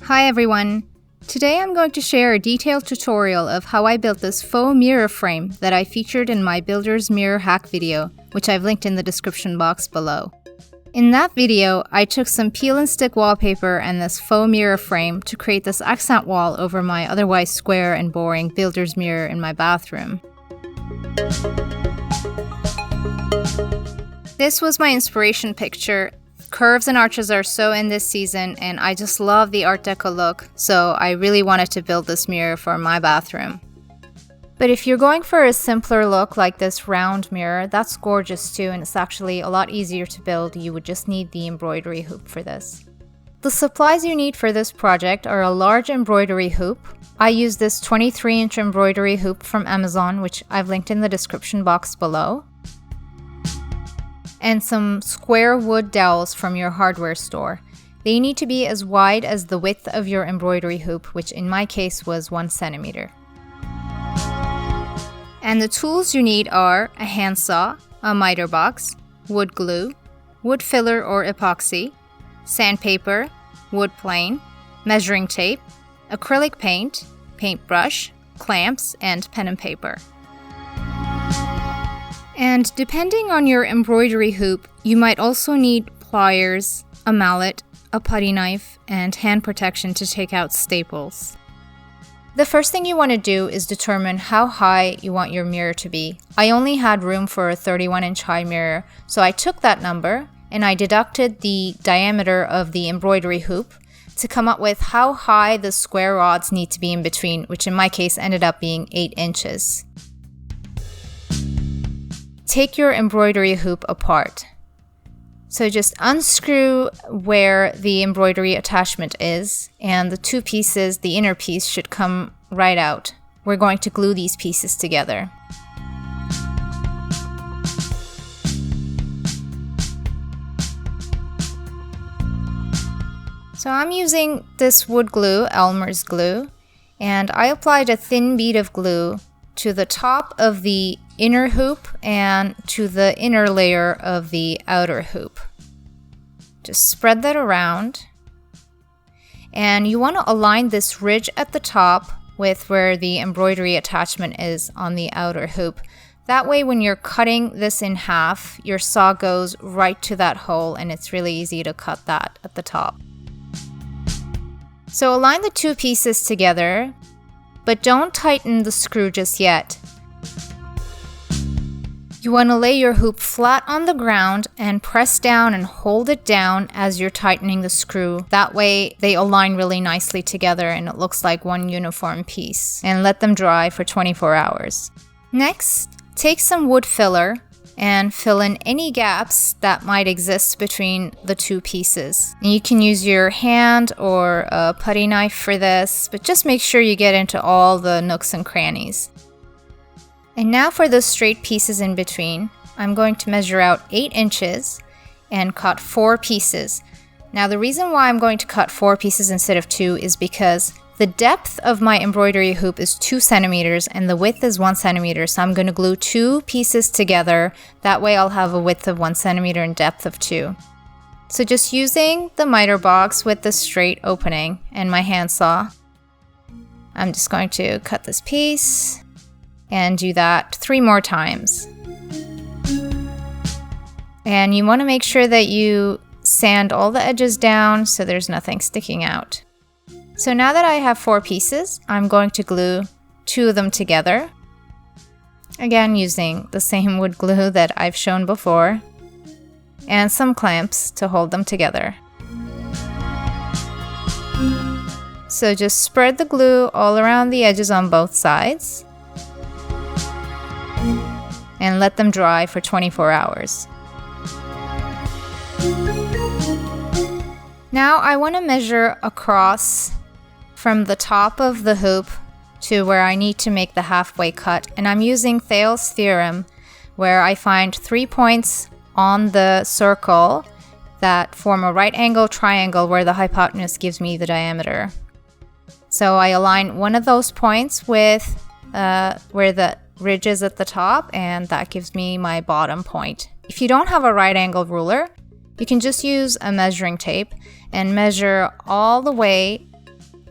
Hi everyone! Today I'm going to share a detailed tutorial of how I built this faux mirror frame that I featured in my Builder's Mirror Hack video, which I've linked in the description box below. In that video, I took some peel and stick wallpaper and this faux mirror frame to create this accent wall over my otherwise square and boring Builder's mirror in my bathroom. This was my inspiration picture. Curves and arches are so in this season, and I just love the Art Deco look, so I really wanted to build this mirror for my bathroom. But if you're going for a simpler look like this round mirror, that's gorgeous too, and it's actually a lot easier to build. You would just need the embroidery hoop for this. The supplies you need for this project are a large embroidery hoop. I use this 23-inch embroidery hoop from Amazon, which I've linked in the description box below, and some square wood dowels from your hardware store. They need to be as wide as the width of your embroidery hoop, which in my case was 1 centimeter. And the tools you need are a handsaw, a miter box, wood glue, wood filler or epoxy, sandpaper, wood plane, measuring tape, acrylic paint, paintbrush, clamps, and pen and paper. And depending on your embroidery hoop, you might also need pliers, a mallet, a putty knife, and hand protection to take out staples. The first thing you want to do is determine how high you want your mirror to be. I only had room for a 31-inch high mirror, so I took that number and I deducted the diameter of the embroidery hoop to come up with how high the square rods need to be in between, which in my case ended up being 8 inches. Take your embroidery hoop apart. So just unscrew where the embroidery attachment is, and the two pieces, the inner piece, should come right out. We're going to glue these pieces together. So I'm using this wood glue, Elmer's glue, and I applied a thin bead of glue to the top of the inner hoop and to the inner layer of the outer hoop. Just spread that around, and you want to align this ridge at the top with where the embroidery attachment is on the outer hoop. That way when you're cutting this in half, your saw goes right to that hole and it's really easy to cut that at the top. So align the two pieces together, but don't tighten the screw just yet. You want to lay your hoop flat on the ground and press down and hold it down as you're tightening the screw. That way they align really nicely together and it looks like one uniform piece. And let them dry for 24 hours. Next, take some wood filler and fill in any gaps that might exist between the two pieces. And you can use your hand or a putty knife for this, but just make sure you get into all the nooks and crannies. And now for the straight pieces in between, I'm going to measure out 8 inches and cut 4 pieces. Now the reason why I'm going to cut 4 pieces instead of 2 is because the depth of my embroidery hoop is 2 centimeters and the width is 1 centimeter, so I'm going to glue 2 pieces together. That way I'll have a width of 1 centimeter and depth of 2. So just using the miter box with the straight opening and my handsaw, I'm just going to cut this piece and do that 3 more times. And you want to make sure that you sand all the edges down so there's nothing sticking out. So now that I have 4 pieces, I'm going to glue 2 of them together. Again, using the same wood glue that I've shown before, and some clamps to hold them together. So just spread the glue all around the edges on both sides and let them dry for 24 hours. Now I want to measure across from the top of the hoop to where I need to make the halfway cut, and I'm using Thales' theorem, where I find 3 points on the circle that form a right angle triangle where the hypotenuse gives me the diameter. So I align one of those points with where the ridge is at the top, and that gives me my bottom point. If you don't have a right angle ruler, you can just use a measuring tape and measure all the way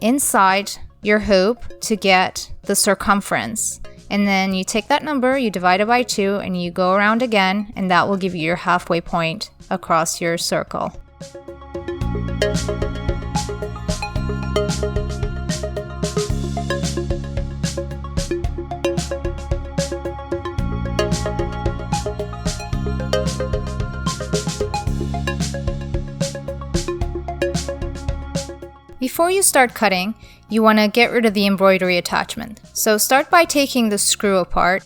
inside your hoop to get the circumference. And then you take that number, you divide it by 2, and you go around again, and that will give you your halfway point across your circle. Before you start cutting, you want to get rid of the embroidery attachment. So start by taking the screw apart,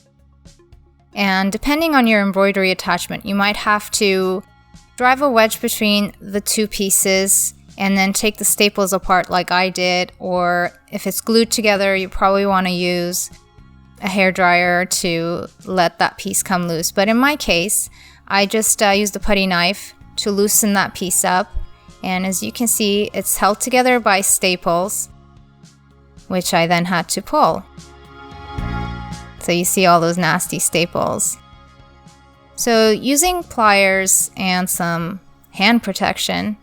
and depending on your embroidery attachment, you might have to drive a wedge between the 2 pieces and then take the staples apart like I did, or if it's glued together, you probably want to use a hairdryer to let that piece come loose. But in my case, I just used a putty knife to loosen that piece up. And as you can see, it's held together by staples, which I then had to pull. So you see all those nasty staples. So using pliers and some hand protection,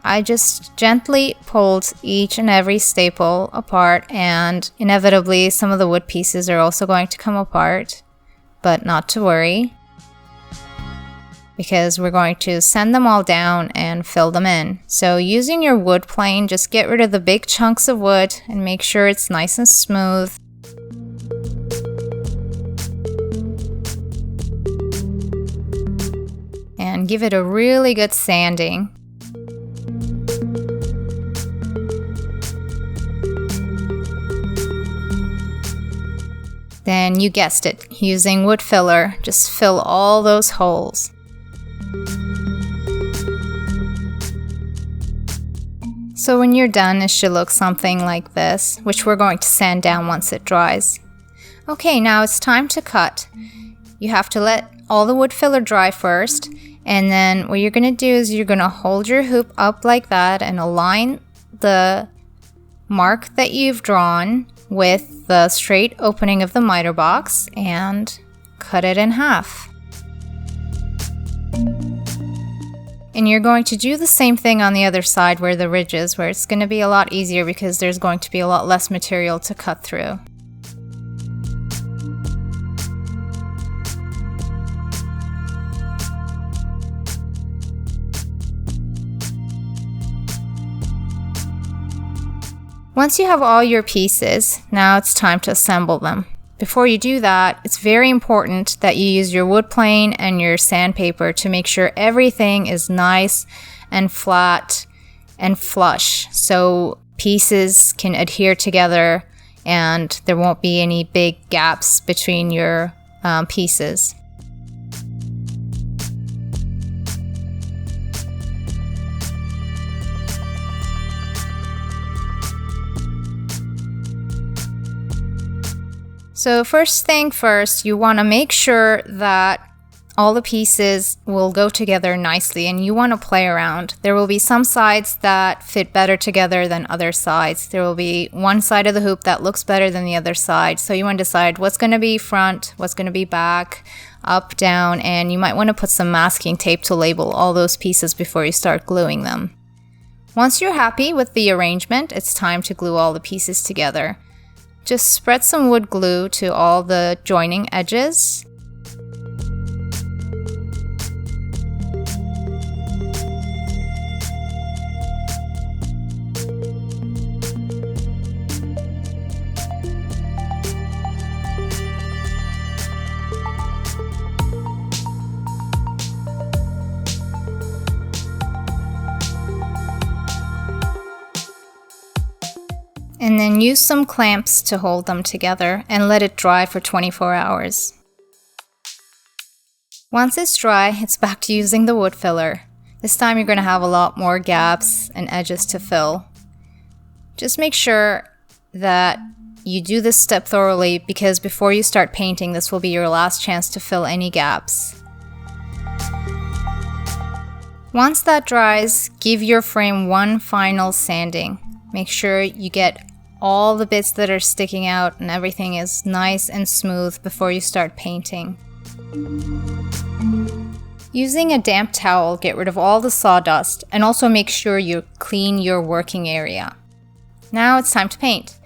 I just gently pulled each and every staple apart, and inevitably some of the wood pieces are also going to come apart, but not to worry, because we're going to sand them all down and fill them in. So using your wood plane, just get rid of the big chunks of wood and make sure it's nice and smooth. And give it a really good sanding. Then you guessed it, using wood filler, just fill all those holes. So when you're done, it should look something like this, which we're going to sand down once it dries. Okay, now it's time to cut. You have to let all the wood filler dry first, and then what you're going to do is you're going to hold your hoop up like that and align the mark that you've drawn with the straight opening of the miter box and cut it in half. And you're going to do the same thing on the other side where the ridge is, where it's going to be a lot easier because there's going to be a lot less material to cut through. Once you have all your pieces, now it's time to assemble them. Before you do that, it's very important that you use your wood plane and your sandpaper to make sure everything is nice and flat and flush, so pieces can adhere together and there won't be any big gaps between your pieces. So first thing first, you want to make sure that all the pieces will go together nicely, and you want to play around. There will be some sides that fit better together than other sides. There will be one side of the hoop that looks better than the other side. So you want to decide what's going to be front, what's going to be back, up, down, and you might want to put some masking tape to label all those pieces before you start gluing them. Once you're happy with the arrangement, it's time to glue all the pieces together. Just spread some wood glue to all the joining edges. And then use some clamps to hold them together and let it dry for 24 hours. Once it's dry, it's back to using the wood filler. This time you're going to have a lot more gaps and edges to fill. Just make sure that you do this step thoroughly, because before you start painting, this will be your last chance to fill any gaps. Once that dries, give your frame one final sanding. Make sure you get all the bits that are sticking out and everything is nice and smooth before you start painting. Using a damp towel, get rid of all the sawdust and also make sure you clean your working area. Now it's time to paint.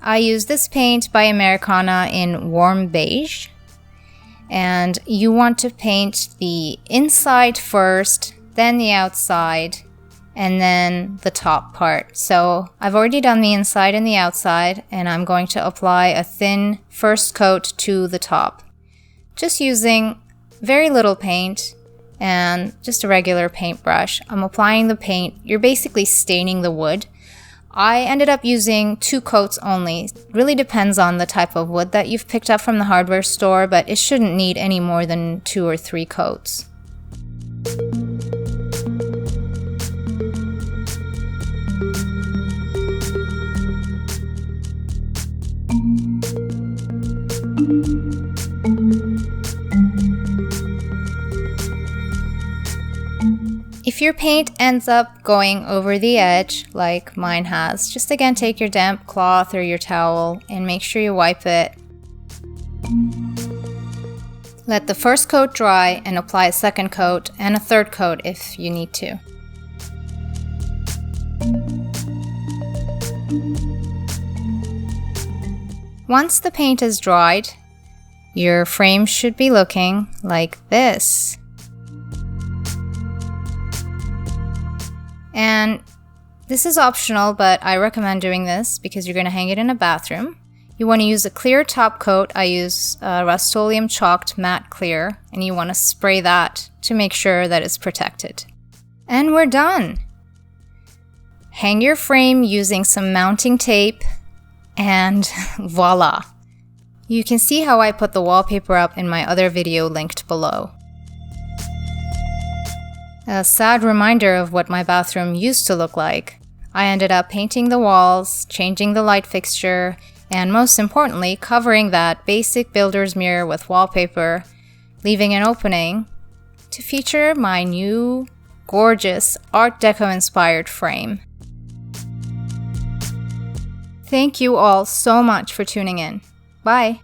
I use this paint by Americana in Warm Beige. And you want to paint the inside first, then the outside, and then the top part. So I've already done the inside and the outside, and I'm going to apply a thin first coat to the top. Just using very little paint and just a regular paintbrush. I'm applying the paint. You're basically staining the wood. I ended up using 2 coats only. Really depends on the type of wood that you've picked up from the hardware store, but it shouldn't need any more than 2 or 3 coats. If your paint ends up going over the edge, like mine has, just again take your damp cloth or your towel and make sure you wipe it. Let the first coat dry and apply a second coat and a third coat if you need to. Once the paint is dried, your frame should be looking like this. And this is optional, but I recommend doing this because you're going to hang it in a bathroom. You want to use a clear top coat. I use Rust-Oleum chalked matte clear, and you want to spray that to make sure that it's protected. And we're done! Hang your frame using some mounting tape, and voila! You can see how I put the wallpaper up in my other video linked below. A sad reminder of what my bathroom used to look like. I ended up painting the walls, changing the light fixture, and most importantly, covering that basic builder's mirror with wallpaper, leaving an opening to feature my new, gorgeous Art Deco inspired frame. Thank you all so much for tuning in. Bye!